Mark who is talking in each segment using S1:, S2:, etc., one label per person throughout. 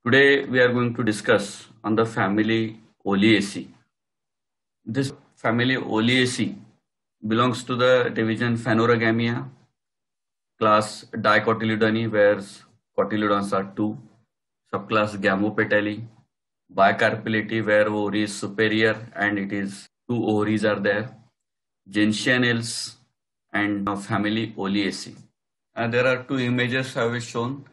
S1: Today we are going to discuss on the family Oleaceae. This family Oleaceae belongs to the division Phanerogamia, class Dicotyledone, where cotyledons are two, subclass Gamopetalae, bicarpellity, where ovary is superior and it is two ovaries are there, gentianales, and family Oleaceae. There are two images I have shown.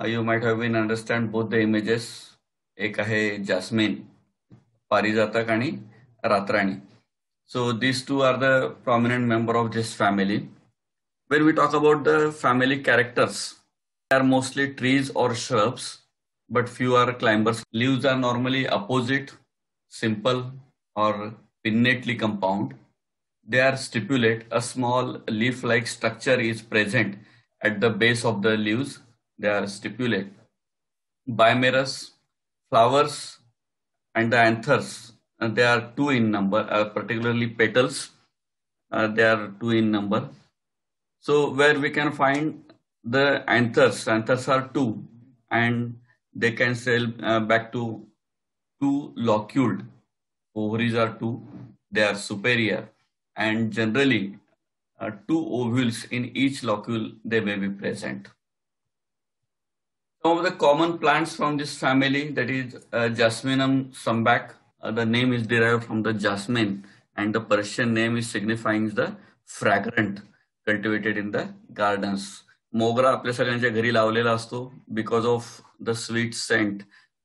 S1: You might have been understand both the images. एक आहे Jasmine, पारिजातक आणि रातराणी. So these two are the prominent member of this family. When we talk about the family characters, they are mostly trees or shrubs, but few are climbers. Leaves are normally opposite, simple or pinnately compound. They are stipulate. A small leaf-like structure is present at the base of the leaves. They are stipulate. Bimerous flowers and the anthers, they are two in number, particularly petals, they are two in number. So where we can find the anthers are two, and they can sail back to two loculed. Ovaries are two, they are superior, and generally two ovules in each locule they may be present. Some of the common plants from this family, that is Jasmine Sambac. The name is derived from the jasmine, and the Persian name is signifying the fragrant, cultivated in the gardens. मोगरा आपल्या सगळ्यांच्या घरी लावलेला असतो. Because of the sweet scent,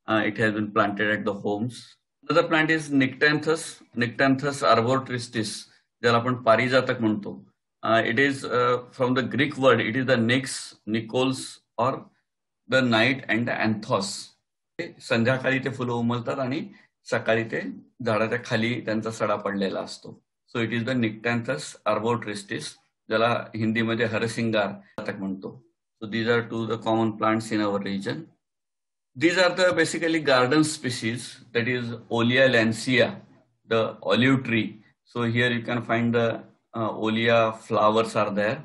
S1: it has been planted at the homes. Another plant is Nicktanthus arbortristis, ज्याला आपण पारिजातक म्हणतो. It is from the Greek word, it is the nix, nicols, or the night and the anthos. संध्याकाळी ते फुलं उमलतात आणि सकाळी ते झाडाच्या खाली त्यांचा सडा पडलेला असतो. So it is the Nyctanthes arbortristis, ज्याला हिंदीमध्ये हरसिंगार म्हणतो. So these are two the common plants in our region. These are the basically garden species, that is Oleaceae, the olive tree. So here you can find the olea flowers are there.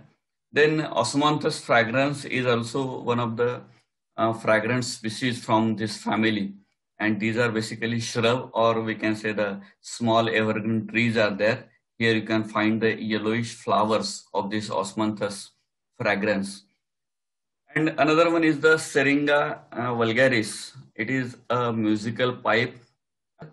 S1: Then Osmanthus fragrans is also one of the fragrant species from this family, and these are basically shrub, or we can say the small evergreen trees are there. Here you can find the yellowish flowers of this Osmanthus fragrans. And another one is the Syringa vulgaris. It is a musical pipe.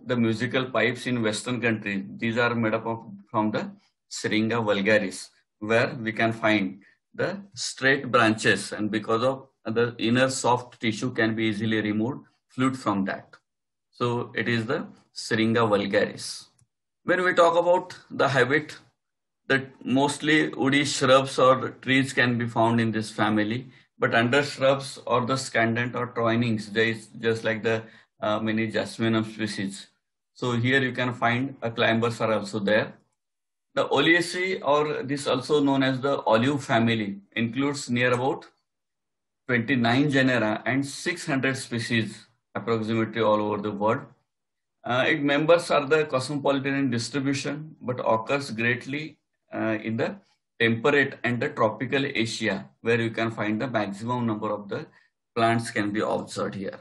S1: The musical pipes in Western countries, these are made up of from the Syringa vulgaris, where we can find the straight branches, and because of the inner soft tissue can be easily removed, fluid from that. So it is the Syringa vulgaris. When we talk about the habit, that mostly woody shrubs or trees can be found in this family, but under shrubs or the scandent or twinings, there is just like the many Jasminum species. So here you can find climbers are also there. The Oleaceae, or this also known as the olive family, includes near about 29 genera and 600 species approximately all over the world. Its members are the cosmopolitan in distribution, but occurs greatly in the temperate and the tropical Asia, where you can find the maximum number of the plants can be observed here.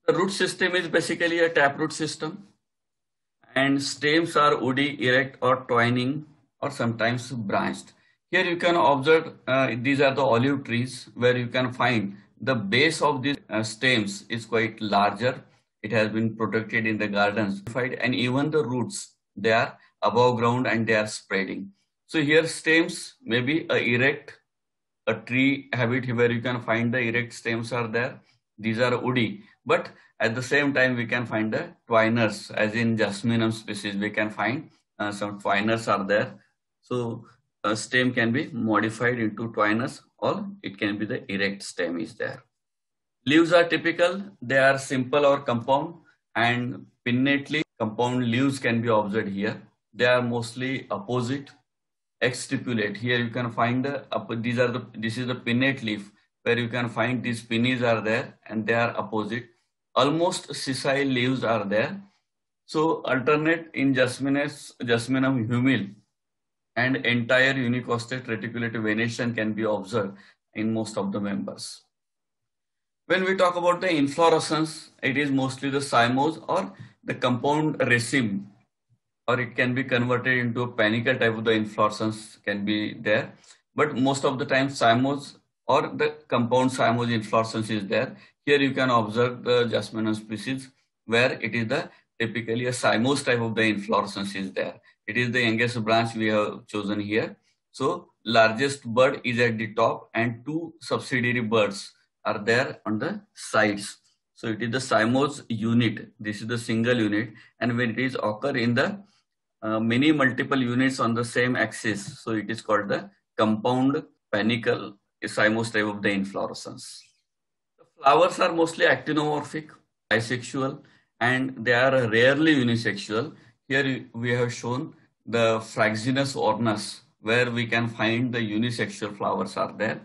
S1: The root system is basically a taproot system, and stems are woody, erect or twining, or sometimes branched. Here you can observe these are the olive trees, where you can find the base of these stems is quite larger. It has been protected in the gardens, and even the roots, they are above ground and they are spreading. So here stems may be erect, a tree habit where you can find the erect stems are there. These are woody, but at the same time we can find the twiners, as in Jasminum species we can find some twiners are there. So a stem can be modified into twiners, or it can be the erect stem is there. Leaves are typical, they are simple or compound, and pinnately compound leaves can be observed here. They are mostly opposite, exstipulate. Here you can find the this is the pinnate leaf, where you can find these pinnies are there and they are opposite. Almost sessile leaves are there. So alternate in Jasminum humile, and entire unicostate reticulative venation can be observed in most of the members. When we talk about the inflorescence, it is mostly the cymose or the compound raceme, or it can be converted into a panicle type of the inflorescence can be there. But most of the time cymose or the compound cymose inflorescence is there. Here you can observe the Jasmine species where it is the typically a cymose type of the inflorescence is there. It is the youngest branch we have chosen here. So largest bud is at the top and two subsidiary buds are there on the sides. So it is the cymose unit. This is the single unit, and when it is occur in the many multiple units on the same axis, so it is called the compound panicle cymose type of the inflorescence. The flowers are mostly actinomorphic, bisexual, and they are rarely unisexual. Here we have shown the Fraxinus ornus, where we can find the unisexual flowers are there.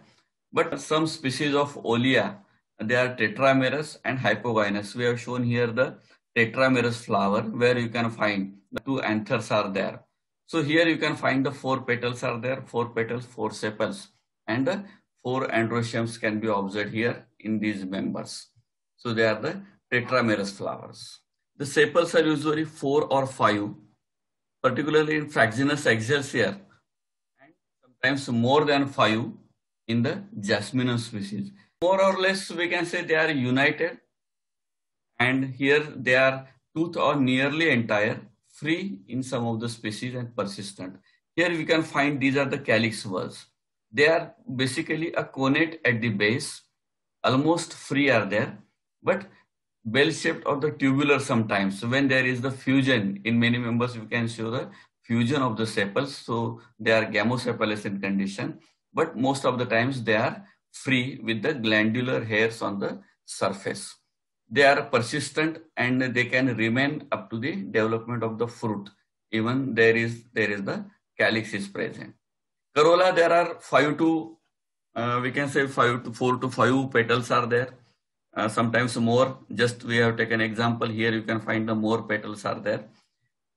S1: But some species of Olea, they are tetramerous and hypogynous. We have shown here the tetramerous flower where you can find the two anthers are there. So here you can find the four petals are there, four petals, four sepals, and the four androeciums can be observed here in these members. So they are the tetramerous flowers. The sepals are usually 4 or 5, particularly in Fraxinus excelsior, and sometimes more than 5 in the Jasmine species. More or less we can say they are united, and here they are toothed or nearly entire, free in some of the species and persistent. Here we can find these are the calyx whorls. They are basically a connate at the base, almost free are there, but bell-shaped or the tubular sometimes. When there is the fusion in many members, we can show the fusion of the sepals. So they are gamosepalescent condition, but most of the times they are free with the glandular hairs on the surface. They are persistent and they can remain up to the development of the fruit. Even there is the calyx is present. Corolla, there are 5 to we can say 4 to 5 petals are there. Sometimes more. Just we have taken example here. You can find the more petals are there.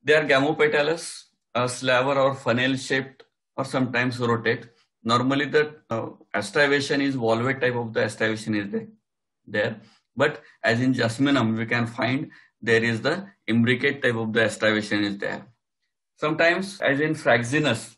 S1: They are gamopetalous, slaver or funnel shaped, or sometimes rotate. Normally the aestivation is volvate type of the aestivation is there. But as in Jasminum, we can find there is the imbricate type of the aestivation is there. Sometimes, as in Fraxinus,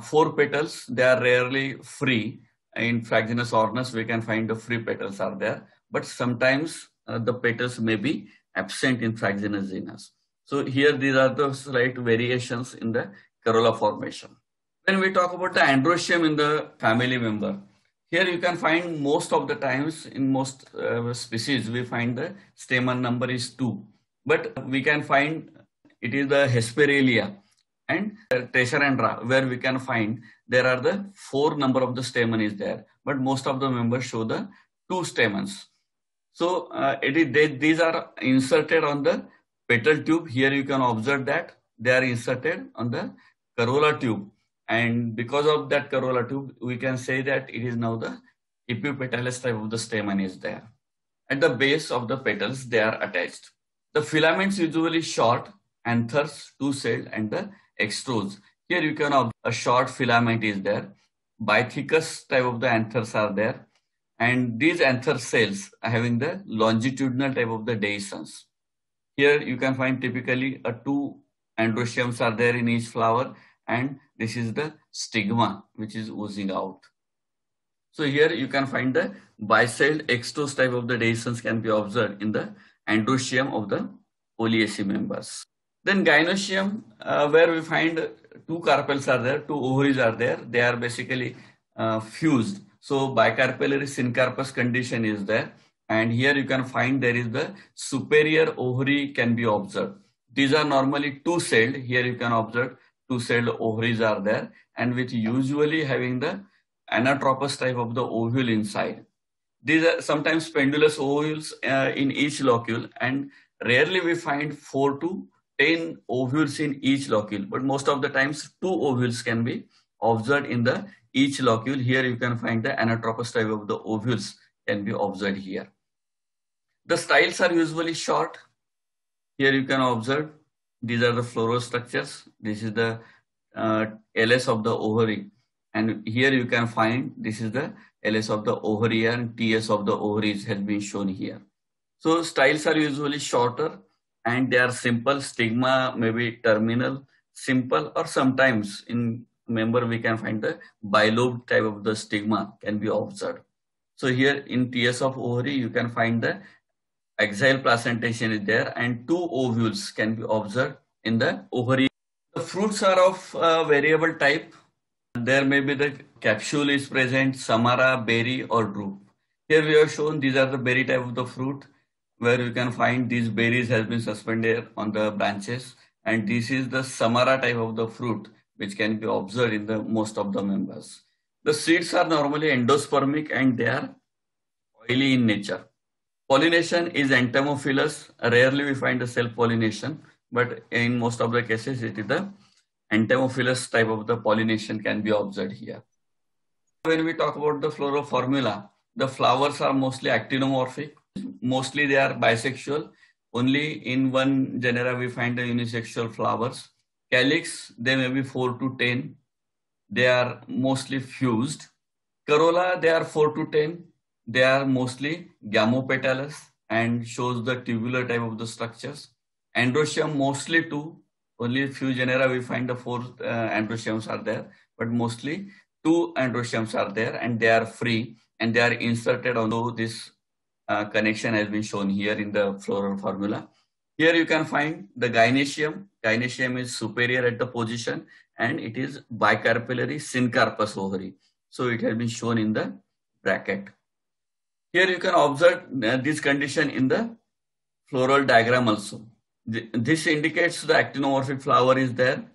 S1: 4 petals, they are rarely free. In Fraxinus ornus, we can find the free petals are there. But sometimes the petals may be absent in Fraxinus genus. So here these are the slight variations in the corolla formation. When we talk about the androecium in the family member, here you can find most of the times in most species we find the stamen number is 2, but we can find it is the Hesperalia and Tesserandra where we can find there are the 4 number of the stamen is there, but most of the members show the 2 stamens. So these are inserted on the petal tube. Here you can observe that they are inserted on the corolla tube. And because of that corolla tube, we can say that it is now the epipetalous type of the stamen is there. At the base of the petals, they are attached. The filaments usually short, anthers, 2-celled, and the extros. Here you can observe a short filament is there. Bithecus type of the anthers are there. And these anther cells are having the longitudinal type of the dehiscence. Here you can find typically 2 androeciums are there in each flower, and this is the stigma which is oozing out. So here you can find the bicelled extose type of the dehiscence can be observed in the androecium of the Oleaceae members. Then gynoecium, where we find 2 carpels are there, 2 ovaries are there. They are basically fused. So bicarpellary syncarpous condition is there. And here you can find there is the superior ovary can be observed. These are normally 2-celled. Here you can observe 2-celled ovaries are there, and which usually having the anatropous type of the ovule inside. These are sometimes pendulous ovules in each locule, and rarely we find 4 to 10 ovules in each locule, but most of the times 2 ovules can be observed in the each locule. Here you can find the anatropous type of the ovules can be observed here. The styles are usually short. Here you can observe these are the floral structures. This is the LS of the ovary, And here you can find this is the LS of the ovary and TS of the ovaries has been shown here. So styles are usually shorter and they are simple. Stigma may be terminal, simple, or sometimes in member we can find the bilobed type of the stigma can be observed. So here in TS of ovary you can find the axial placentation is there and two ovules can be observed in the ovary. The fruits are of variable type. There may be the capsule is present, samara, berry or drupe. Here we have shown these are the berry type of the fruit where you can find these berries has been suspended on the branches, and this is the samara type of the fruit which can be observed in the most of the members. The seeds are normally endospermic and they are oily in nature. Pollination is entomophilous. Rarely we find the self-pollination, but in most of the cases it is the entomophilous type of the pollination can be observed here. When we talk about the floral formula, the flowers are mostly actinomorphic. Mostly they are bisexual. Only in one genera we find the unisexual flowers. Calyx, they may be 4 to 10. They are mostly fused. Corolla, they are 4 to 10. They are mostly gamopetalous and shows the tubular type of the structures. Androecium, mostly 2. Only a few genera we find the 4 androeciums are there, but mostly 2 androeciums are there and they are free and they are inserted onto this connection has been shown here in the floral formula. Here you can find the gynoecium. Gynoecium is superior at the position and it is bicarpellary syncarpous ovary. So it has been shown in the bracket. Here you can observe this condition in the floral diagram also. This indicates the actinomorphic flower is there.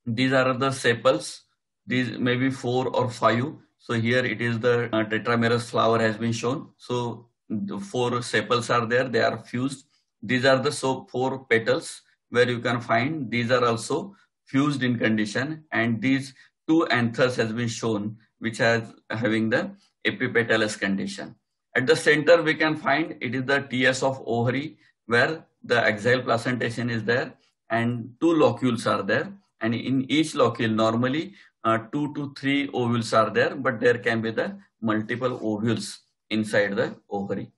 S1: These are the sepals. These may be 4 or 5. So here it is the tetramerous flower has been shown. So the 4 sepals are there. They are fused. These are the 4 petals where you can find these are also fused in condition, and these 2 anthers has been shown which has having the epipetalous condition. At the center we can find it is the TS of ovary where the axial placentation is there and 2 locules are there, and in each locule normally 2 to 3 ovules are there, but there can be the multiple ovules inside the ovary.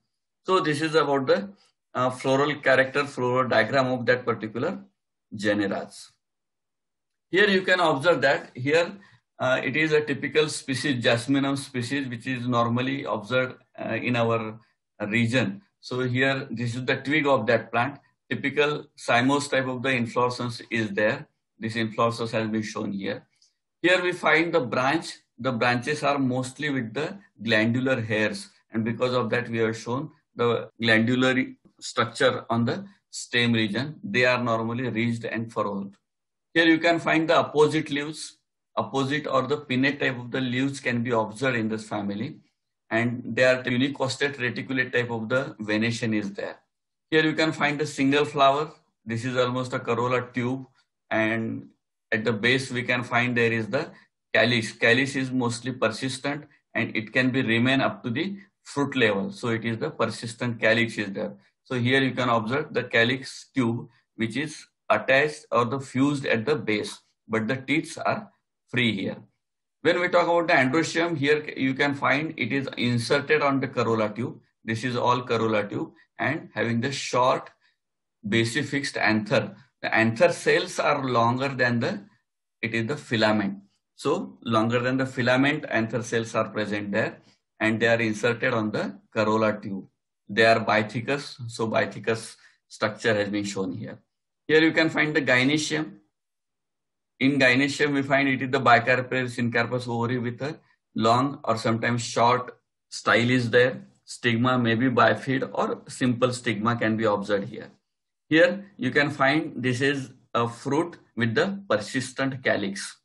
S1: So this is about the floral character, floral diagram of that particular genera. Here you can observe that here it is a typical species, Jasminum species, which is normally observed in our region. So here this is the twig of that plant. Typical cymose type of the inflorescence is there. This inflorescence has been shown here. Here we find the branch. The branches are mostly with the glandular hairs, and because of that we have shown the glandular structure on the stem region. They are normally ridged and furrowed. Here you can find the opposite leaves. Opposite or the pinnate type of the leaves can be observed in this family, and they are unicostate reticulate type of the venation is there. Here you can find a single flower. This is almost a corolla tube, and at the base we can find there is the calyx. Calyx is mostly persistent and it can be remain up to the fruit level. So it is the persistent calyx is there. So here you can observe the calyx tube which is attached or the fused at the base, but the teeth are free here. When we talk about the androecium, here you can find it is inserted on the corolla tube. This is all corolla tube and having the short basifixed anther. The anther cells are longer than the filament. So longer than the filament, anther cells are present there and they are inserted on the corolla tube. They are bithecous, so bithecous structure has been shown here. Here you can find the gynoecium. In gynoecium, we find it is the bicarpellary syncarpous ovary with a long or sometimes short style is there. Stigma may be bifid or simple stigma can be observed here. Here you can find this is a fruit with the persistent calyx.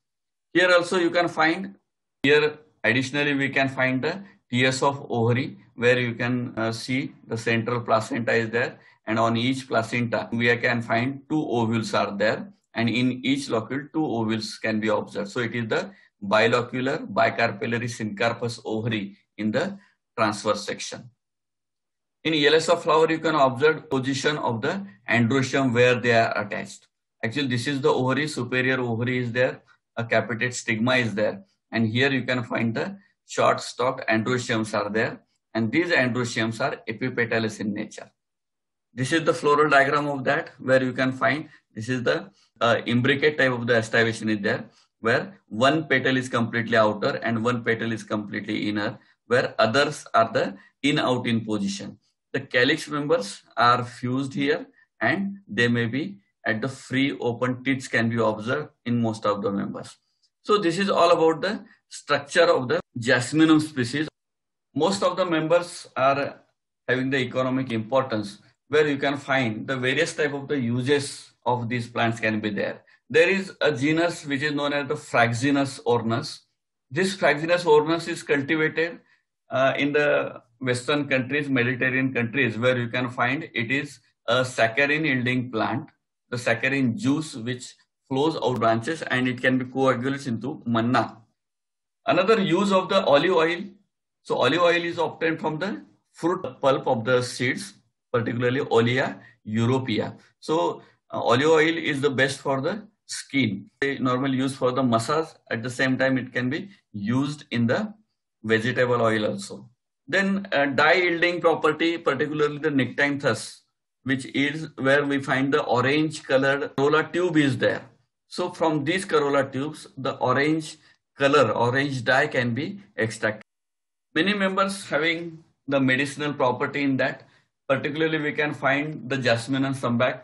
S1: Here also you can find, here additionally we can find the TS of ovary where you can see the central placenta is there, and on each placenta we can find 2 ovules are there, and in each locule 2 ovules can be observed. So it is the bilocular bicarpellary syncarpous ovary in the transverse section. In ELS of flower you can observe position of the androecium where they are attached. Actually this is the ovary, superior ovary is there, a capitate stigma is there. and here you can find the short-stalked androeciums are there, and these androeciums are epipetalous in nature. This is the floral diagram of that, where you can find this is the imbricate type of the aestivation is there, where one petal is completely outer and one petal is completely inner, where others are the in-out in position. The calyx members are fused here, and they may be at the free open teats can be observed in most of the members. So this is all about the structure of the Jasminum species. Most of the members are having the economic importance, where you can find the various type of the uses of these plants can be there. There is a genus which is known as the Fraxinus ornus. This Fraxinus ornus is cultivated in the Western countries, Mediterranean countries, where you can find it is a saccharin yielding plant. The saccharin juice which flows out branches, and it can be coagulated into manna. Another use of the olive oil. So olive oil is obtained from the fruit pulp of the seeds, particularly Olea europea. So olive oil is the best for the skin. They normally use for the massage. At the same time, it can be used in the vegetable oil also. Then dye yielding property, particularly the Nicktanthus, which is where we find the orange colored corolla tube is there. So from these corolla tubes, the orange color, orange dye can be extracted. Many members having the medicinal property in that, particularly we can find the Jasmine Sambac,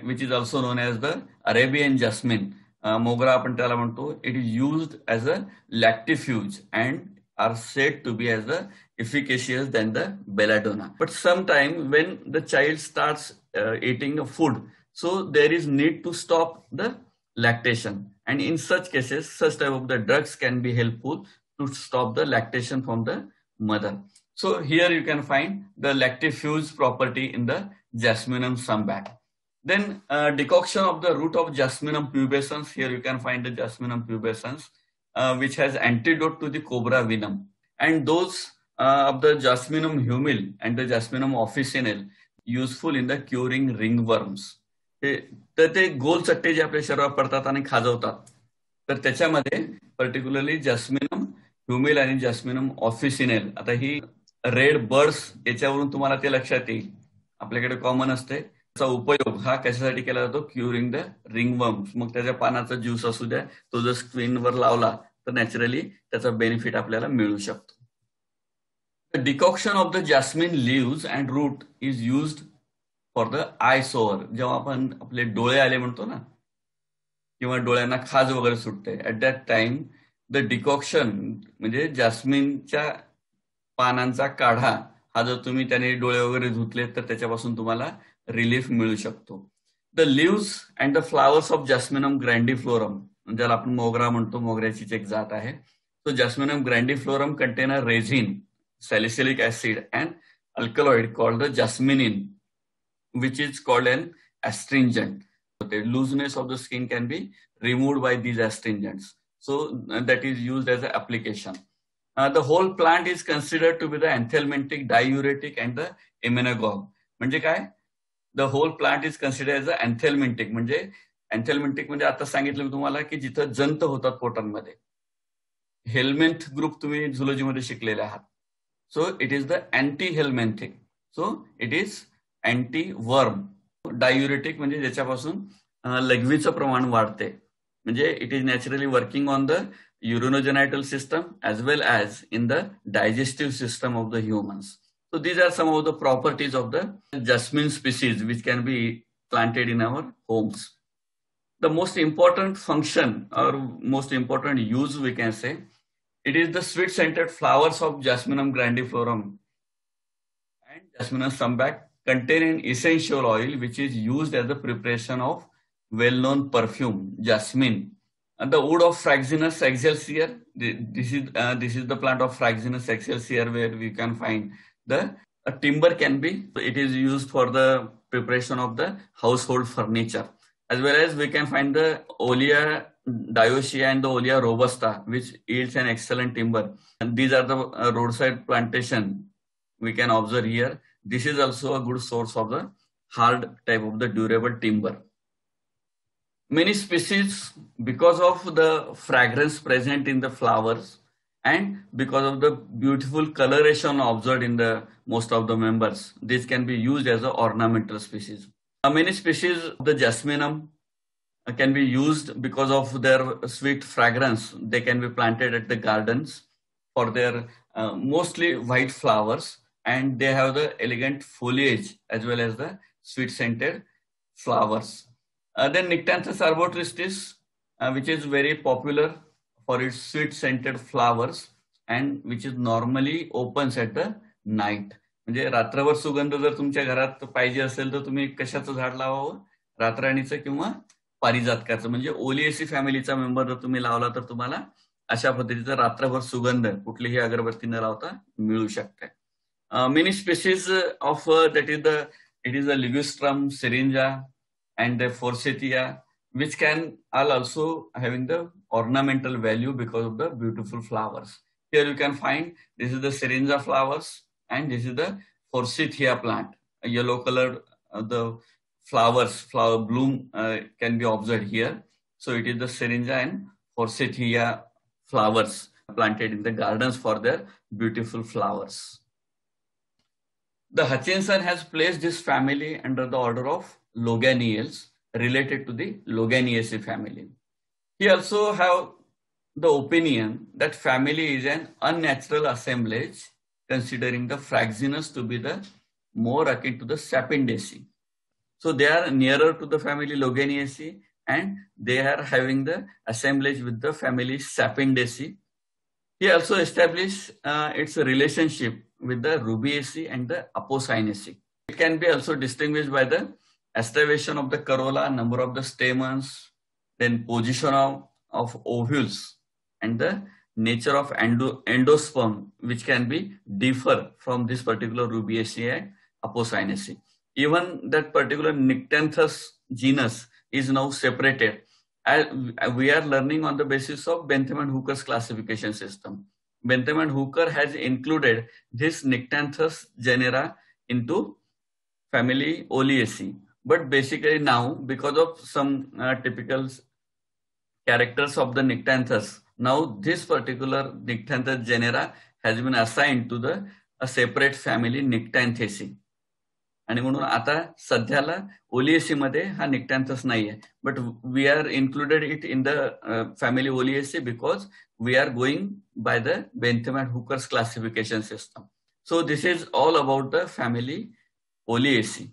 S1: which is also known as the Arabian jasmine. Mogra आपण त्याला म्हणतो. It is used as a lactifuge and are said to be as the efficacious than the belladonna. But sometime when the child starts eating the food, so there is need to stop the lactation. And in such cases, such type of the drugs can be helpful to stop the lactation from the mother. So here you can find the lactifuge property in the Jasminum sambac. Then decoction of the root of Jasminum pubescens. Here you can find the Jasminum pubescens, which has antidote to the cobra venom. And those of the Jasminum humile and the Jasminum officinale useful in the curing ringworms. तर ते गोल चट्टे जे आपल्या शरीरावर पडतात आणि खाजवतात, तर त्याच्यामध्ये particularly जॅस्मिनम ह्युमिल आणि जॅस्मिनम ऑफिसिनेल. आता ही रेड बर्ड्स याच्यावरून तुम्हाला ते लक्षात येईल, आपल्याकडे कॉमन असते. त्याचा उपयोग हा कशासाठी केला जातो? Curing the रिंगवर्म्स. मग त्याच्या पानाचा ज्यूस असू द्या, तो जर स्किनवर लावला तर नॅचरली त्याचा बेनिफिट आपल्याला मिळू शकतो. The decoction of the jasmine leaves and root is used for the eye sore. जेव्हा आपण आपले डोळे आले म्हणतो ना, किंवा डोळ्यांना खाज वगैरे सुटते, at that time the decoction म्हणजे जास्मिनच्या पानांचा काढा हा जर तुम्ही त्याने डोळे वगैरे धुतले तर त्याच्यापासून तुम्हाला रिलीफ मिळू शकतो. The leaves and the flowers of jasminum grandiflorum, ज्याला आपण मोगरा म्हणतो, मोगऱ्याचीच एक जात आहे. So jasminum grandiflorum contain a resin, salicylic acid and alkaloid called the jasminin, which is called an astringent. The looseness of the skin can be removed by these astringents. So that is used as an application. The whole plant is considered to be the anthelmintic, diuretic and the immunogogue. म्हणजे काय? The whole plant is considered as an anthelmintic. म्हणजे anthelmintic म्हणजे आता सांगितलं मी तुम्हाला की जिथं जंत होतात पोटांमध्ये. हेल्मेंथ ग्रुप तुम्ही झुलॉजी मध्ये शिकलेले आहात. So it is the anti-helminthic. So it is anti-worm. Diuretic म्हणजे ज्याच्यापासून लघवीचं प्रमाण वाढते. म्हणजे it is naturally working on the urinogenital system as well as in the digestive system of the humans. So these are some of the properties of the jasmine species which can be planted in our homes. The most important function or most important use we can say, it is the sweet-scented flowers of Jasminum grandiflorum and Jasminum sambac contain an essential oil which is used as the preparation of well-known perfume, jasmine. And the wood of Fraxinus excelsior, this is the plant of Fraxinus excelsior where we can find the timber can be. It is used for the preparation of the household furniture. As well as we can find the Oleaceae and the Olea robusta, which yields an excellent timber. And these are the roadside plantation we can observe here. This is also a good source of the hard type of the durable timber. Many species, because of the fragrance present in the flowers and because of the beautiful coloration observed in the most of the members, this can be used as an ornamental species. Many species of the Jasminum can be used because of their sweet fragrance. They can be planted at the gardens for their mostly white flowers, and they have the elegant foliage as well as the sweet scented flowers. Then Nicktanthus arbotristis, which is very popular for its sweet scented flowers and which is normally opens at the night. म्हणजे रात्रभर सुगंध जर तुमच्या घरात पाहिजे असेल तर तुम्ही कशाचं झाड लावावं, रातराणीचं किंवा पारिजातकाचं. म्हणजे ओलिएसी फॅमिलीचा मेंबर जर तुम्ही लावला तर तुम्हाला अशा पद्धतीचा रात्रभर सुगंध कुठलीही अगरबत्ती न लावता मिळू शकते. Many species of it is a ligustrum, syringa, and the forsythia, which can are also having the ornamental value because of the beautiful flowers. Here you can find this is the syringa flowers and this is the forsythia plant. A yellow colored the flower bloom can be observed here. So it is the syringa and forsythia flowers planted in the gardens for their beautiful flowers. The Hutchinson has placed this family under the order of Loganiales, related to the Loganiaceae family. He also have the opinion that family is an unnatural assemblage, considering the Fraxinus to be the more akin to the Sapindaceae. So they are nearer to the family Loganiaceae and they are having the assemblage with the family Sapindaceae. He also established its relationship with the Rubiaceae and the Apocynaceae. It can be also distinguished by the astrivation of the corolla, number of the stamens, then position of ovules, and the nature of endosperm, which can be differ from this particular Rubiaceae and Apocynaceae. Even that particular Nicktanthus genus is now separated. We are learning on the basis of Bentham and Hooker's classification system. Bentham and Hooker has included this Nicktanthus genera into family Oleaceae. But basically now, because of some typical characters of the Nicktanthus, now this particular Nicktanthus genera has been assigned to a separate family Nicktantheaceae. आणि म्हणून आता सध्याला ओलिएसी मध्ये हा nyctanthes नाहीये, but we are included it in the family oleaceae because we are going by the Bentham and Hooker's classification system. So this is all about the family ओलिएसी.